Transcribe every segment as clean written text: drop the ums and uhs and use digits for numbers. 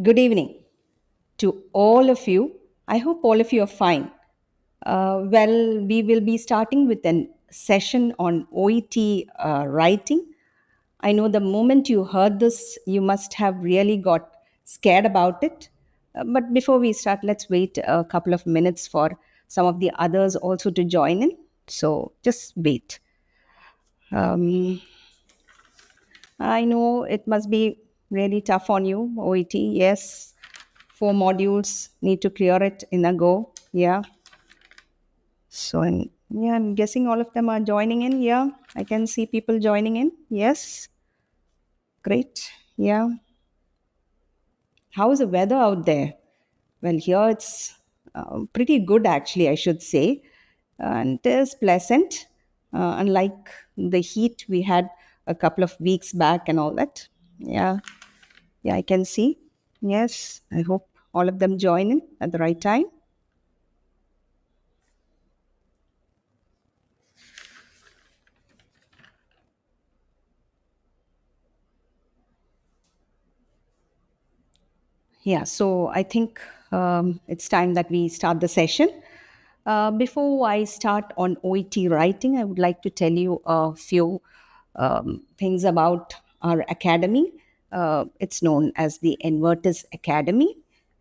good evening to all of you. I hope all of you are fine. We will be starting with a session on OET writing. I know the moment you heard this, you must have really got scared about it. But before we start, let's wait a couple of minutes for some of the others also to join in. So just wait. Um, I know it must be really tough on you, OET. Yes, 4 modules, need to clear it in a go. Yeah. I'm guessing all of them are joining in. Yeah, I can see people joining in. Yes, great. Yeah. How's the weather out there? Well, here it's pretty good, actually, I should say. And it is pleasant, unlike the heat we had a couple of weeks back and all that. Yeah, yeah, I can see. Yes, I hope all of them join in at the right time. Yeah, so I think it's time that we start the session. Before I start on OET writing, I would like to tell you a few things about our academy. It's known as the Envertiz Academy,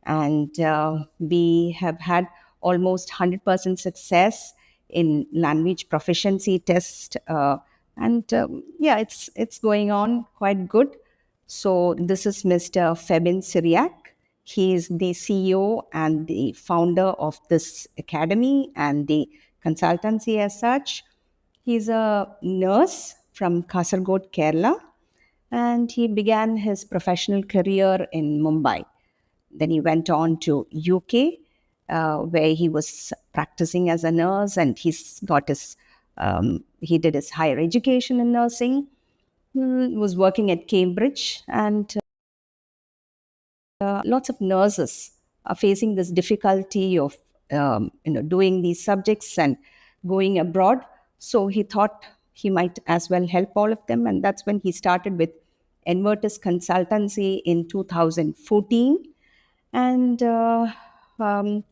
and we have had almost 100% success in language proficiency test, and yeah, it's going on quite good. So this is Mr. Febin Syriac. He is the CEO and the founder of this academy and the consultancy as such. He's a nurse from Kasargod, Kerala, and he began his professional career in Mumbai. Then he went on to UK, where he was practicing as a nurse, and he did his higher education in nursing. Was working at Cambridge, and lots of nurses are facing this difficulty of doing these subjects and going abroad. So he thought he might as well help all of them, and that's when he started with Envertiz Consultancy in 2014. And um,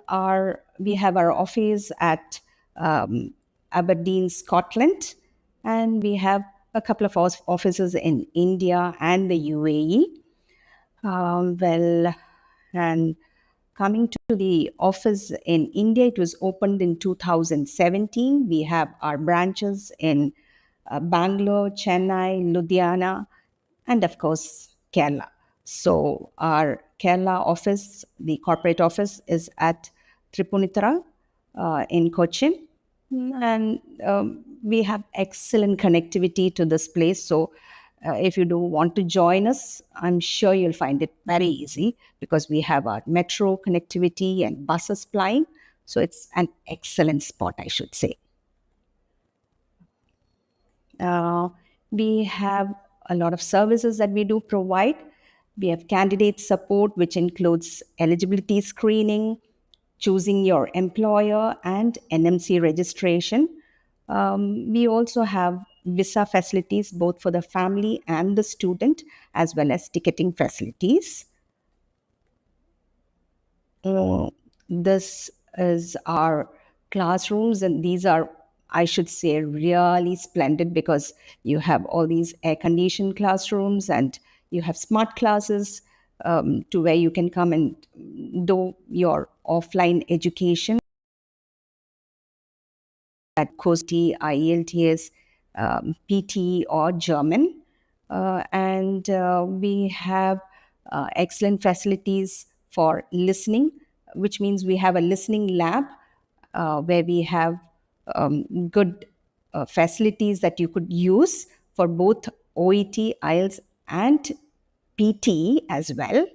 our we have our office at Aberdeen, Scotland, and we have a couple of offices in India and the UAE. Well, and coming to the office in India, it was opened in 2017. We have our branches in Bangalore, Chennai, Ludhiana, and of course, Kerala. So, our Kerala office, the corporate office, is at Tripunithura in Cochin. And we have excellent connectivity to this place. So, if you do want to join us, I'm sure you'll find it very easy because we have our metro connectivity and buses plying. So, it's an excellent spot, I should say. Uh, we have a lot of services that we do provide. We have candidate support, which includes eligibility screening, choosing your employer, and NMC registration. We also have visa facilities both for the family and the student, as well as ticketing facilities. This is our classrooms, and these are, I should say, really splendid because you have all these air conditioned classrooms and you have smart classes to where you can come and do your offline education at COST, IELTS, PT, or German. And we have excellent facilities for listening, which means we have a listening lab where we have good facilities that you could use for both OET, IELTS, and PT as well.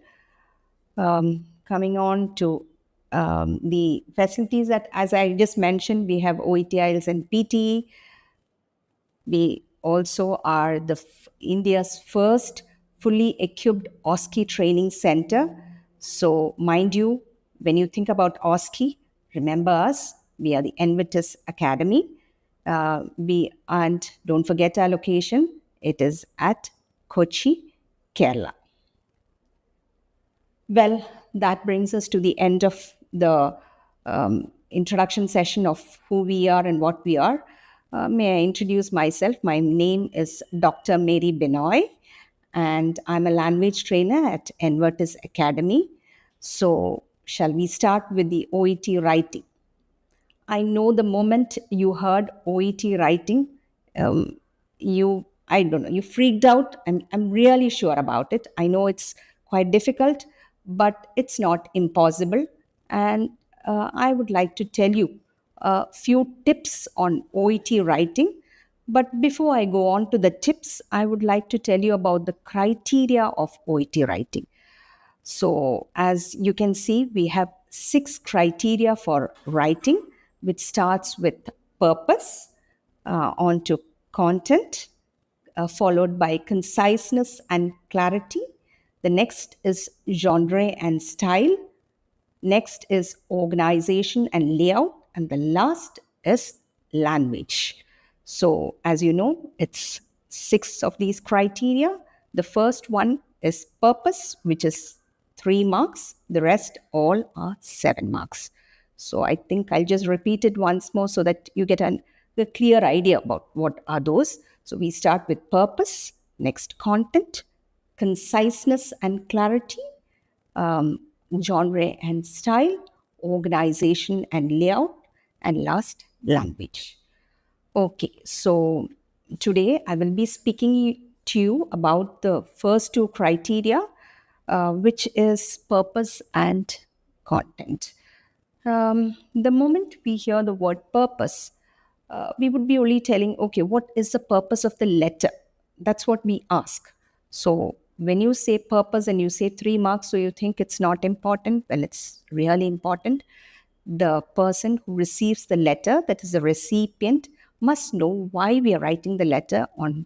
Coming on to the facilities that, as I just mentioned, we have OET, IELTS, and PT. We also are India's first fully equipped OSCE training center. So, mind you, when you think about OSCE, remember us. We are the Envertiz Academy. And don't forget our location. It is at Kochi, Kerala. Well, that brings us to the end of the introduction session of who we are and what we are. May I introduce myself? My name is Dr. Mary Benoy, and I'm a language trainer at Envertiz Academy. So, shall we start with the OET writing? I know the moment you heard OET writing, um, I don't know, you freaked out. I'm really sure about it. I know it's quite difficult, but it's not impossible. And I would like to tell you a few tips on OET writing. But before I go on to the tips, I would like to tell you about the criteria of OET writing. So, as you can see, we have 6 criteria for writing, which starts with purpose, on to content, followed by conciseness and clarity. The next is genre and style. Next is organization and layout. And the last is language. So, as you know, it's 6 of these criteria. The first one is purpose, which is 3 marks. The rest all are 7 marks. So, I think I'll just repeat it once more so that you get a clear idea about what are those. So, we start with purpose, next content, conciseness and clarity, um, genre and style, organization and layout, and last, language. Okay, so today I will be speaking to you about the first 2 criteria, which is purpose and content. The moment we hear the word purpose, we would be only telling, okay, what is the purpose of the letter? That's what we ask. So when you say purpose and you say 3 marks, so you think it's not important, well, it's really important. The person who receives the letter, that is the recipient, must know why we are writing the letter, on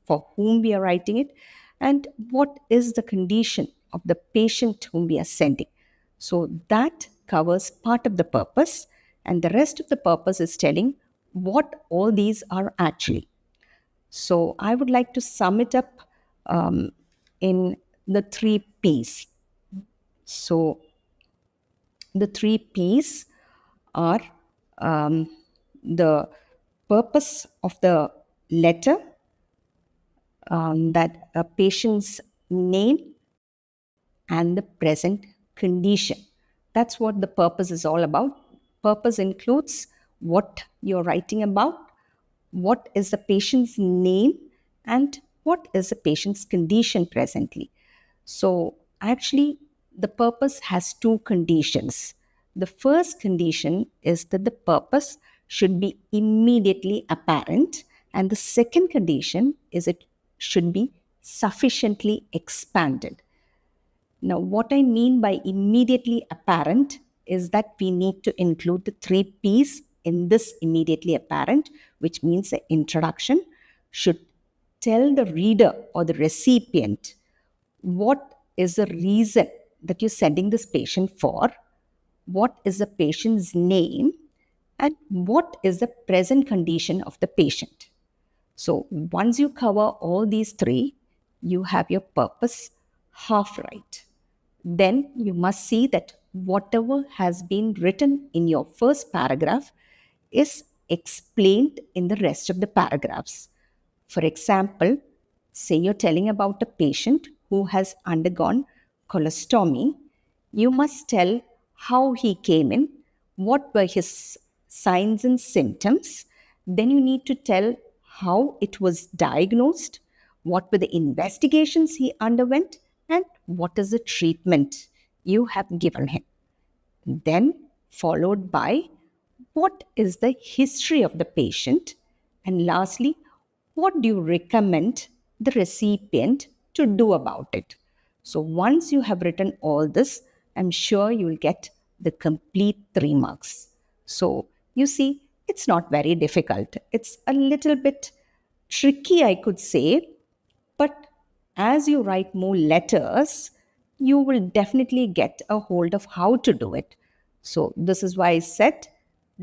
for whom we are writing it, and what is the condition of the patient whom we are sending. So that covers part of the purpose, and the rest of the purpose is telling what all these are actually. So I would like to sum it up in the 3 P's. So the 3 P's are the purpose of the letter, that a patient's name, and the present condition. That's what the purpose is all about. Purpose includes what you're writing about, what is the patient's name, and what is the patient's condition presently. So, actually, the purpose has 2 conditions. The first condition is that the purpose should be immediately apparent, and the second condition is it should be sufficiently expanded. Now, what I mean by immediately apparent is that we need to include the 3 P's in this immediately apparent, which means the introduction should tell the reader or the recipient what is the reason that you're sending this patient for, what is the patient's name, and what is the present condition of the patient. So, once you cover all these 3, you have your purpose half right. Then you must see that whatever has been written in your first paragraph is explained in the rest of the paragraphs. For example, say you're telling about a patient who has undergone colostomy, you must tell how he came in, what were his signs and symptoms. Then you need to tell how it was diagnosed, what were the investigations he underwent, and what is the treatment you have given him. Then, followed by what is the history of the patient, and lastly, what do you recommend the recipient to do about it. So, once you have written all this, I'm sure you will get the complete 3 marks. So, you see, it's not very difficult. It's a little bit tricky, I could say, but as you write more letters, you will definitely get a hold of how to do it. So, this is why I said,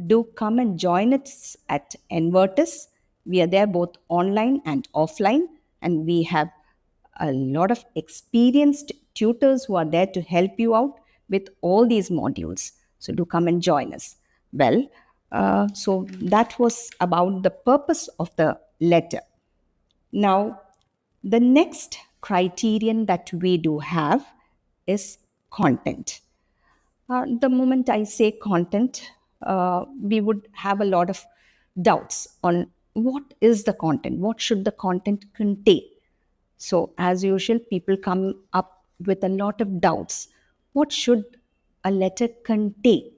do come and join us at Envertiz. We are there both online and offline, and we have a lot of experienced tutors who are there to help you out with all these modules. So do come and join us. Well, so that was about the purpose of the letter. Now, the next criterion that we do have is content. The moment I say content, we would have a lot of doubts on what is the content, what should the content contain. So, as usual, people come up with a lot of doubts. What should a letter contain?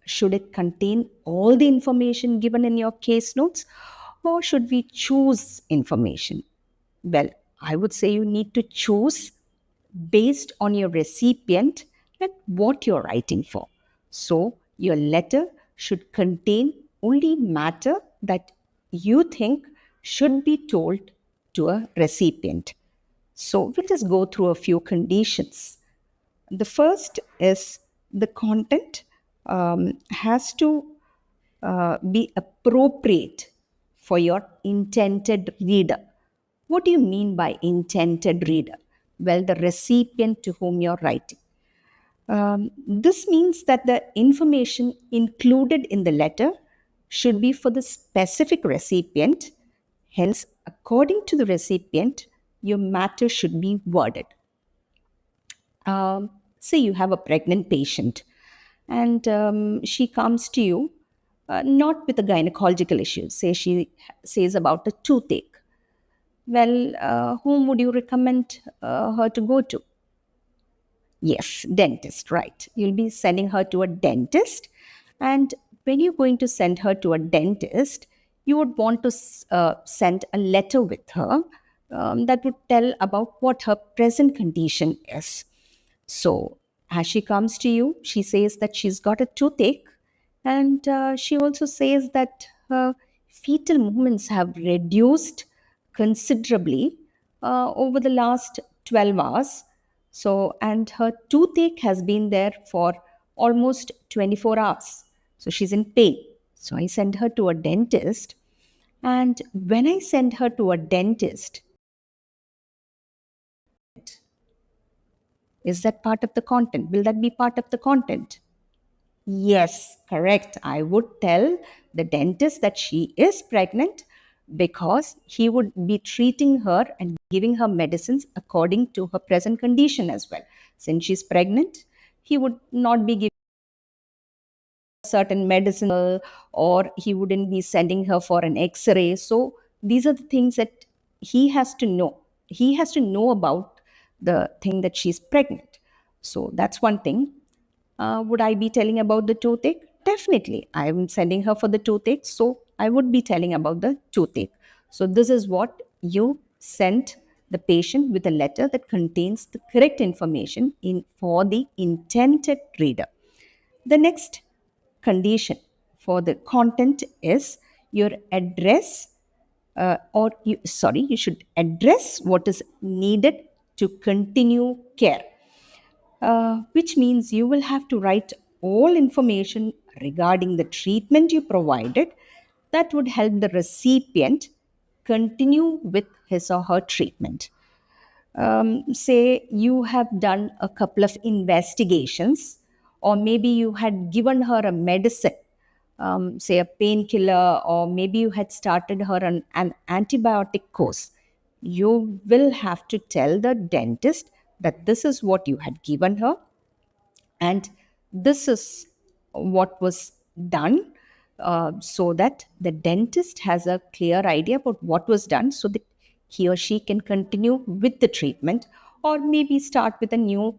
Should it contain all the information given in your case notes, or should we choose information? Well, I would say you need to choose based on your recipient and what you're writing for. So, your letter should contain only matter that you think should be told to a recipient. So, we'll just go through a few conditions. The first is the content has to be appropriate for your intended reader. What do you mean by intended reader? Well, the recipient to whom you're writing. This means that the information included in the letter should be for the specific recipient. Hence, according to the recipient, your matter should be worded. Say you have a pregnant patient and she comes to you not with a gynecological issue. Say she says about a toothache. Well, whom would you recommend her to go to? Yes, dentist, right. You'll be sending her to a dentist. And when you're going to send her to a dentist, you would want to send a letter with her that would tell about what her present condition is. So, as she comes to you, she says that she's got a toothache, and she also says that her fetal movements have reduced considerably over the last 12 hours. So, and her toothache has been there for almost 24 hours. So, she's in pain. So, I send her to a dentist. And when I send her to a dentist, is that part of the content? Will that be part of the content? Yes, correct. I would tell the dentist that she is pregnant because he would be treating her and giving her medicines according to her present condition as well. Since she's pregnant, he would not be giving certain medicine or he wouldn't be sending her for an x-ray. So these are the things that he has to know. He has to know about the thing that she's pregnant. So that's one thing. Would I be telling about the toothache? Definitely. I'm sending her for the toothache. So I would be telling about the toothache. So this is what you sent the patient with a letter that contains the correct information for the intended reader. The next condition for the content is your address you should address what is needed to continue care, which means you will have to write all information regarding the treatment you provided that would help the recipient continue with his or her treatment. Say you have done a couple of investigations, or maybe you had given her a medicine, say a painkiller, or maybe you had started her on an antibiotic course. You will have to tell the dentist that this is what you had given her and this is what was done, so that the dentist has a clear idea about what was done so that he or she can continue with the treatment or maybe start with a new,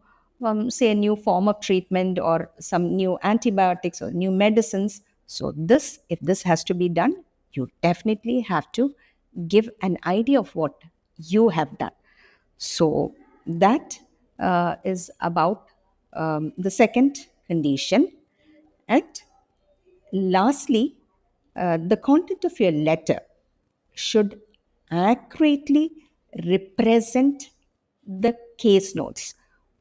say, a new form of treatment or some new antibiotics or new medicines. So, this, if this has to be done, you definitely have to give an idea of what you have done. So that is about the second condition. And lastly, the content of your letter should accurately represent the case notes.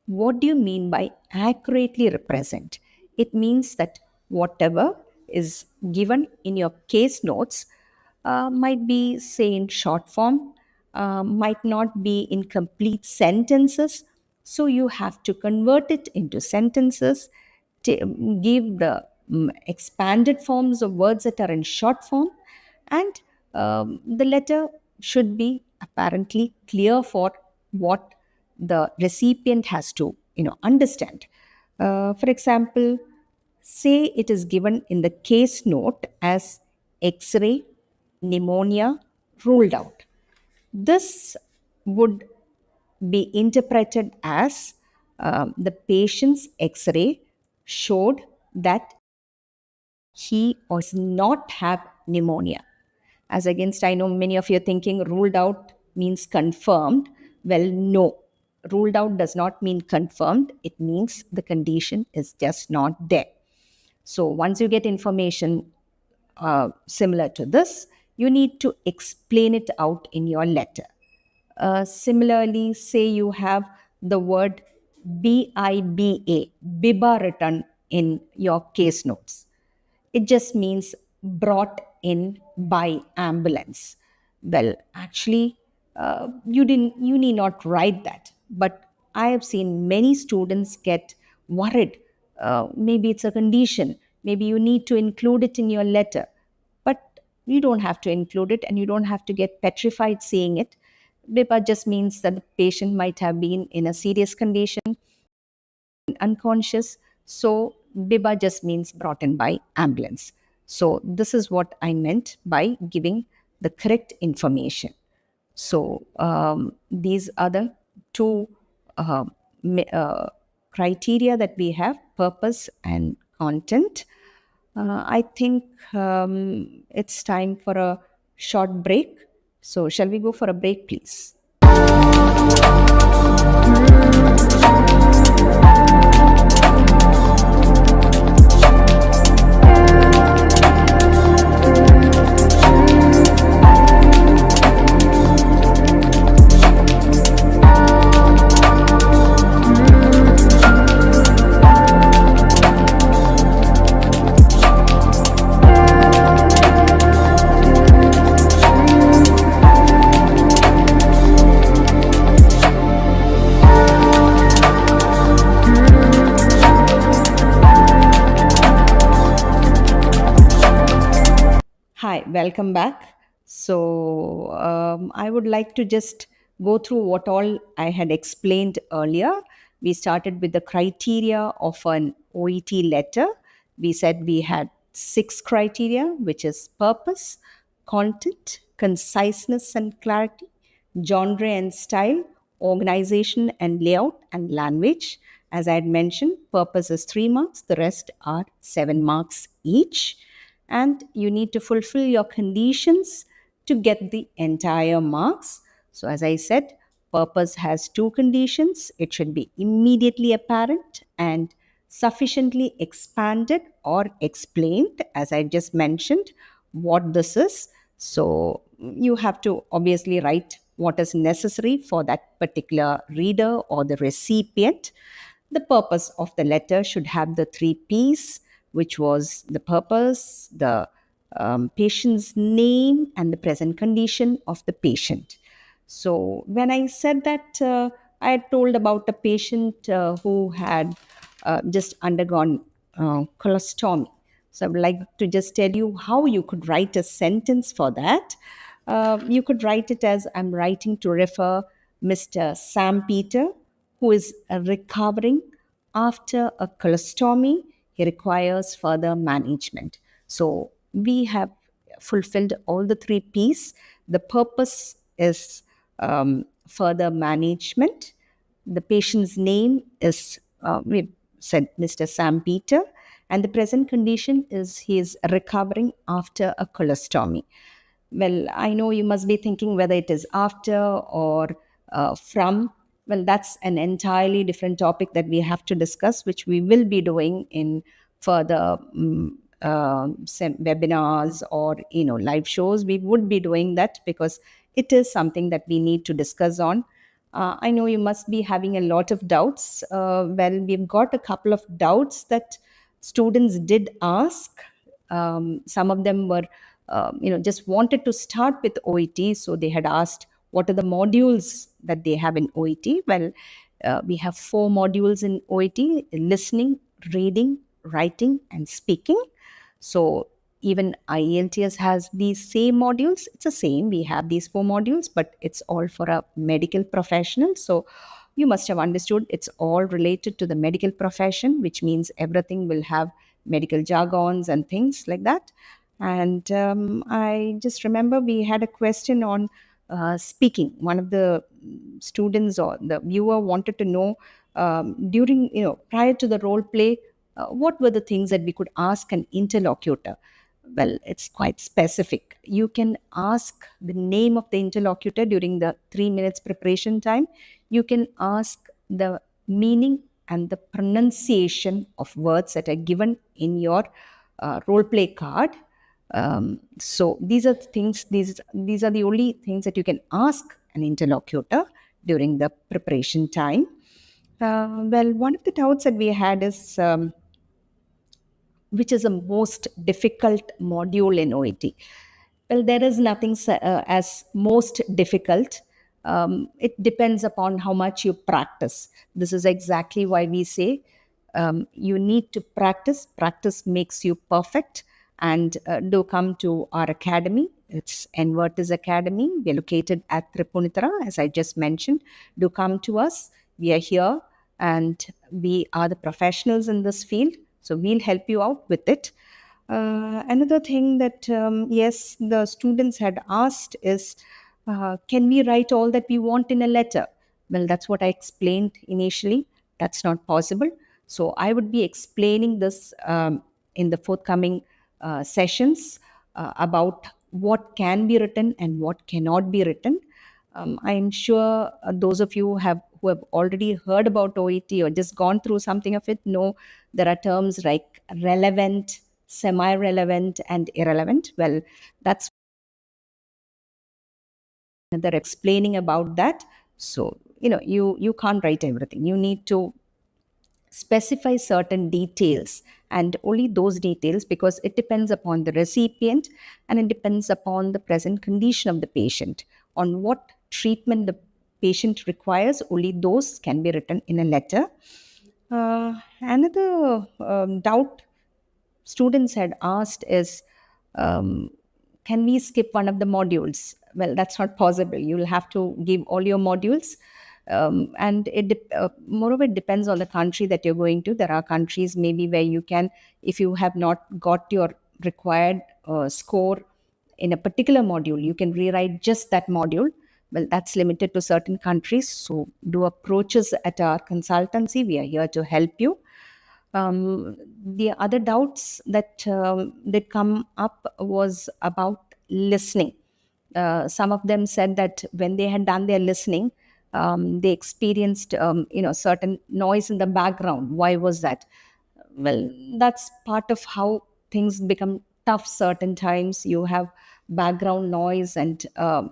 What do you mean by accurately represent? It means that whatever is given in your case notes might be, say, in short form, might not be in complete sentences, So you have to convert it into sentences, give the expanded forms of words that are in short form, and the letter should be apparently clear for what the recipient has to understand. For example, say it is given in the case note as X-ray, pneumonia ruled out. This would be interpreted as the patient's X-ray showed that he or does not have pneumonia. As against, I know many of you are thinking ruled out means confirmed. Well, no. Ruled out does not mean confirmed. It means the condition is just not there. So once you get information similar to this, you need to explain it out in your letter. Similarly, say you have the word BIBA written in your case notes. It just means brought in by ambulance. Well, actually, you need not write that. But I have seen many students get worried. Maybe it's a condition. Maybe you need to include it in your letter. But you don't have to include it, and you don't have to get petrified seeing it. BIPA just means that the patient might have been in a serious condition, unconscious. So BIBA just means brought in by ambulance. So this is what I meant by giving the correct information. So these are the two uh, criteria that we have: purpose and content. I think it's time for a short break. So shall we go for a break, please? Hi, welcome back. So, I would like to just go through what all I had explained earlier. We started with the criteria of an OET letter. We said we had 6 criteria, which is purpose, content, conciseness and clarity, genre and style, organization and layout, and language. As I had mentioned, purpose is 3 marks, the rest are 7 marks each. And you need to fulfill your conditions to get the entire marks. So, as I said, purpose has 2 conditions: it should be immediately apparent and sufficiently expanded or explained, as I just mentioned what this is. So you have to obviously write what is necessary for that particular reader or the recipient. The purpose of the letter should have the 3 P's, which was the purpose, the patient's name, and the present condition of the patient. So when I said that, I had told about a patient who had just undergone colostomy. So I would like to just tell you how you could write a sentence for that. You could write it as, I'm writing to refer Mr. Sam Peter, who is recovering after a colostomy. He requires further management. So we have fulfilled all the 3 P's. The purpose is further management. The patient's name is, we said, Mr. Sam Peter, and the present condition is he is recovering after a colostomy. Well, I know you must be thinking whether it is after or from. Well, that's an entirely different topic that we have to discuss, which we will be doing in further webinars or live shows. We would be doing that because it is something that we need to discuss on. I know you must be having a lot of doubts. Well, we've got a couple of doubts that students did ask. Some of them were, just wanted to start with OET. So they had asked, what are the modules that they have in OET? Well, We have 4 modules in OET: listening, reading, writing, and speaking. So even IELTS has these same modules. It's the same. We have these 4 modules, but it's all for a medical professional. So you must have understood it's all related to the medical profession, which means everything will have medical jargons and things like that. And I just remember we had a question on speaking. One of the students or the viewer wanted to know, during, prior to the role play, what were the things that we could ask an interlocutor. Well, it's quite specific. You can ask the name of the interlocutor during the 3 minutes preparation time. You can ask the meaning and the pronunciation of words that are given in your role play card. So these are things. These are the only things that you can ask an interlocutor during the preparation time. Well, one of the doubts that we had is, which is the most difficult module in OET? Well, there is nothing as most difficult. It depends upon how much you practice. This is exactly why we say, you need to practice. Practice makes you perfect. And do come to our academy. It's Envertiz Academy. We're located at Tripunithara, as I just mentioned. Do come to us. We are here and we are the professionals in this field. So we'll help you out with it. Another thing that, yes, the students had asked is, can we write all that we want in a letter? Well, that's what I explained initially. That's not possible. So I would be explaining this in the forthcoming sessions about what can be written and what cannot be written. I'm sure those of you who have already heard about OET or just gone through something of it know there are terms like relevant, semi-relevant, and irrelevant. Well, that's another explaining about that. So you can't write everything. You need to specify certain details, and only those details, because it depends upon the recipient and it depends upon the present condition of the patient, on what treatment the patient requires. Only those can be written in a letter. Another doubt students had asked is, can we skip one of the modules? Well, that's not possible. You'll have to give all your modules. And moreover, it depends on the country that you're going to. There are countries maybe where you can, if you have not got your required score in a particular module, you can rewrite just that module. Well, that's limited to certain countries. So do approach us at our consultancy. We are here to help you. The other doubts that did come up was about listening. Some of them said that when they had done their listening, they experienced certain noise in the background. Why was that? Well, that's part of how things become tough. Certain times you have background noise, and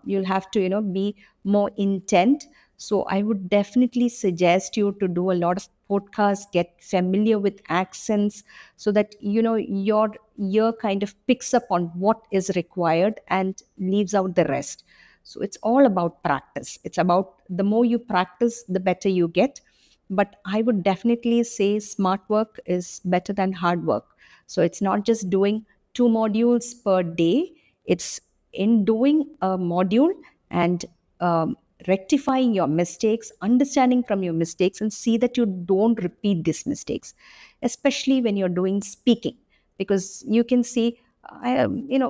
you'll have to be more intent. So I would definitely suggest you to do a lot of podcasts, get familiar with accents, so that your ear kind of picks up on what is required and leaves out the rest. So it's all about practice. It's about, the more you practice, the better you get. But I would definitely say smart work is better than hard work. So it's not just doing 2 modules per day, it's in doing a module and rectifying your mistakes, understanding from your mistakes, and see that you don't repeat these mistakes, especially when you're doing speaking. Because you can see,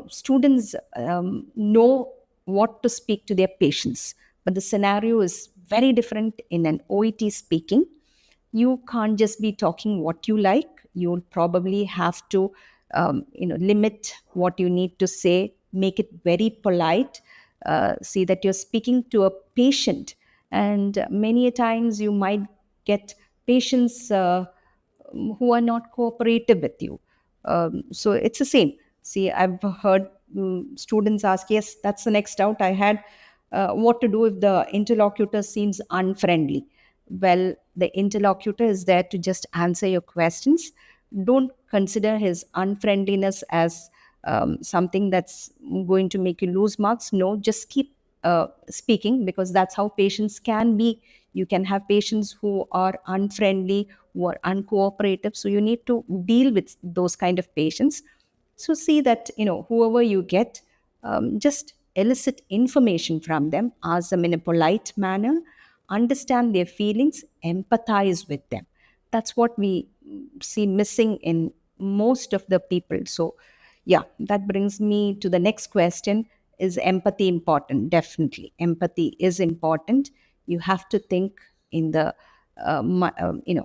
students know what to speak to their patients, but the scenario is very different in an OET speaking. You can't just be talking what you like. You'll probably have to limit what you need to say, make it very polite, see that you're speaking to a patient. And many a times you might get patients who are not cooperative with you. So it's the same. See, I've heard students ask, yes, that's the next doubt I had. What to do if the interlocutor seems unfriendly? Well, the interlocutor is there to just answer your questions. Don't consider his unfriendliness as something that's going to make you lose marks. No, just keep speaking, because that's how patients can be You can have patients who are unfriendly, who are uncooperative. So you need to deal with those kind of patients. So see that, whoever you get, just elicit information from them, ask them in a polite manner, understand their feelings, empathize with them. That's what we see missing in most of the people. So yeah, that brings me to the next question. Is empathy important? Definitely empathy is important. You have to think in the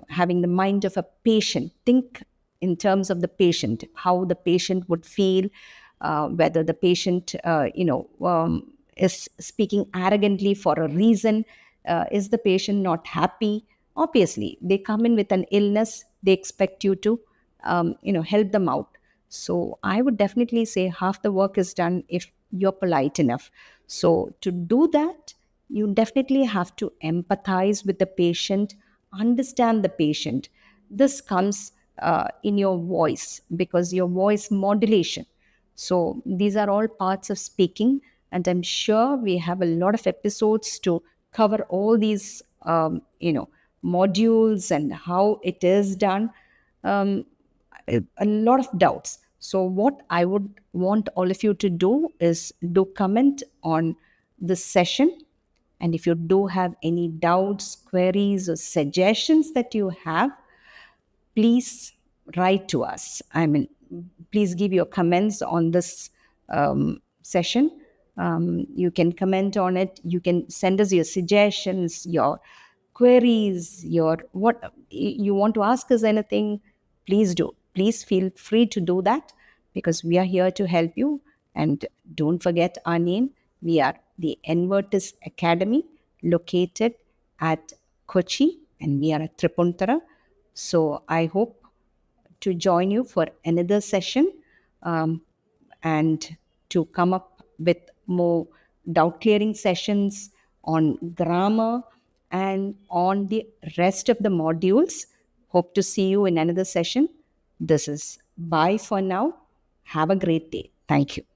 having the mind of a patient. Think in terms of the patient, how the patient would feel, whether the patient is speaking arrogantly for a reason. Is the patient not happy? Obviously they come in with an illness, they expect you to help them out. So I would definitely say half the work is done if you're polite enough. So to do that, you definitely have to empathize with the patient, understand the patient. This comes in your voice, because your voice modulation. So these are all parts of speaking, and I'm sure we have a lot of episodes to cover all these modules and how it is done. A lot of doubts. So what I would want all of you to do is do comment on this session. And if you do have any doubts, queries, or suggestions that you have, please write to us. I mean, please give your comments on this session. You can comment on it. You can send us your suggestions, your queries, your what you want to ask us anything. Please do. Please feel free to do that, because we are here to help you. And don't forget our name. We are the Envertiz Academy, located at Kochi, and we are at Tripuntara. So I hope to join you for another session, and to come up with more doubt clearing sessions on grammar and on the rest of the modules. Hope to see you in another session. This is bye for now. Have a great day. Thank you.